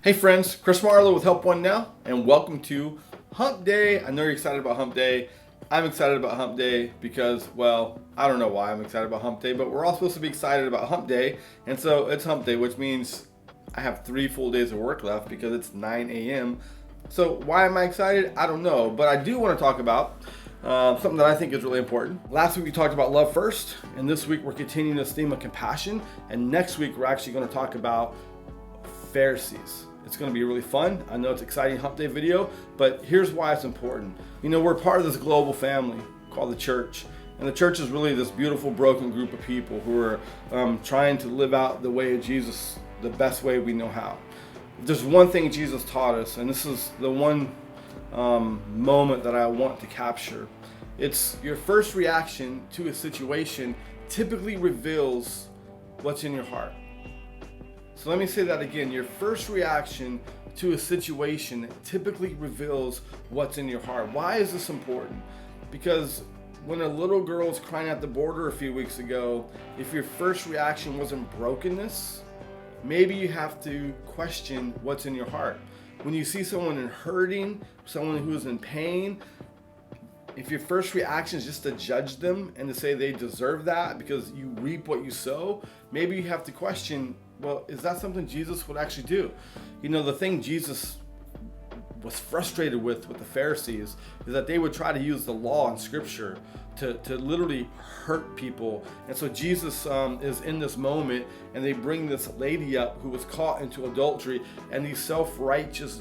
Hey friends, Chris Marlowe with Help One Now, and welcome to Hump Day. I know you're excited about Hump Day. I'm excited about Hump Day because, well, I don't know why I'm excited about Hump Day, but we're all supposed to be excited about Hump Day, and so it's Hump Day, which means I have 3 full days of work left because it's 9 a.m. So why am I excited? I don't know, but I do want to talk about something that I think is really important. Last week we talked about love first, and this week we're continuing this theme of compassion, and next week we're actually going to talk about Pharisees. It's going to be really fun. I know it's an exciting Hump Day video, but here's why it's important. You know, we're part of this global family called the church. And the church is really this beautiful, broken group of people who are trying to live out the way of Jesus the best way we know how. There's one thing Jesus taught us, and this is the one moment that I want to capture. It's your first reaction to a situation typically reveals what's in your heart. So let me say that again. Your first reaction to a situation typically reveals what's in your heart. Why is this important? Because when a little girl was crying at the border a few weeks ago, if your first reaction wasn't brokenness, maybe you have to question what's in your heart. When you see someone hurting, someone who is in pain, if your first reaction is just to judge them and to say they deserve that because you reap what you sow, maybe you have to question, well, is that something Jesus would actually do? You know, the thing Jesus was frustrated with the Pharisees is that they would try to use the law and scripture to literally hurt people. And so Jesus is in this moment, and they bring this lady up who was caught into adultery, and these self-righteous,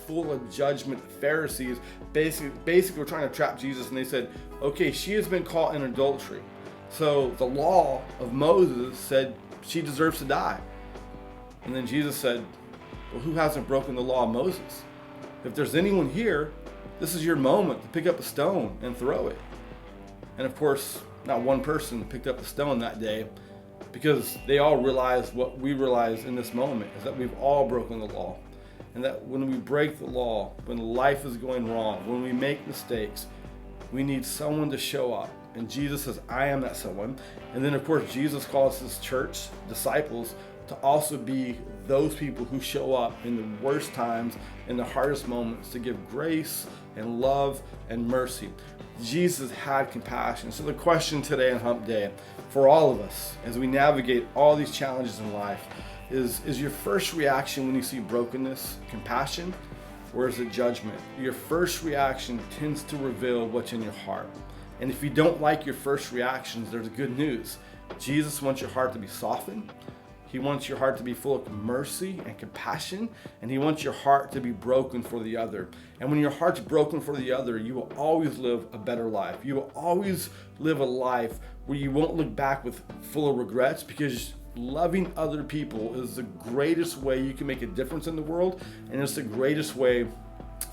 full of judgment Pharisees basically were trying to trap Jesus, and they said, okay, she has been caught in adultery. So the law of Moses said she deserves to die. And then Jesus said, well, who hasn't broken the law of Moses? If there's anyone here, this is your moment to pick up a stone and throw it. And of course, not one person picked up the stone that day, because they all realized what we realize in this moment, is that we've all broken the law. And that when we break the law, when life is going wrong, when we make mistakes, we need someone to show up. And Jesus says, I am that someone. And then of course, Jesus calls his church, disciples, to also be those people who show up in the worst times, in the hardest moments, to give grace and love and mercy. Jesus had compassion. So the question today on Hump Day for all of us as we navigate all these challenges in life is your first reaction when you see brokenness compassion, or is it judgment? Your first reaction tends to reveal what's in your heart. And if you don't like your first reactions, there's good news. Jesus wants your heart to be softened. He wants your heart to be full of mercy and compassion, and he wants your heart to be broken for the other. And when your heart's broken for the other, you will always live a better life. You will always live a life where you won't look back with full of regrets, because loving other people is the greatest way you can make a difference in the world, and it's the greatest way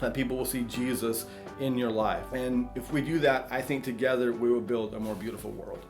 that people will see Jesus in your life. And if we do that, I think together we will build a more beautiful world.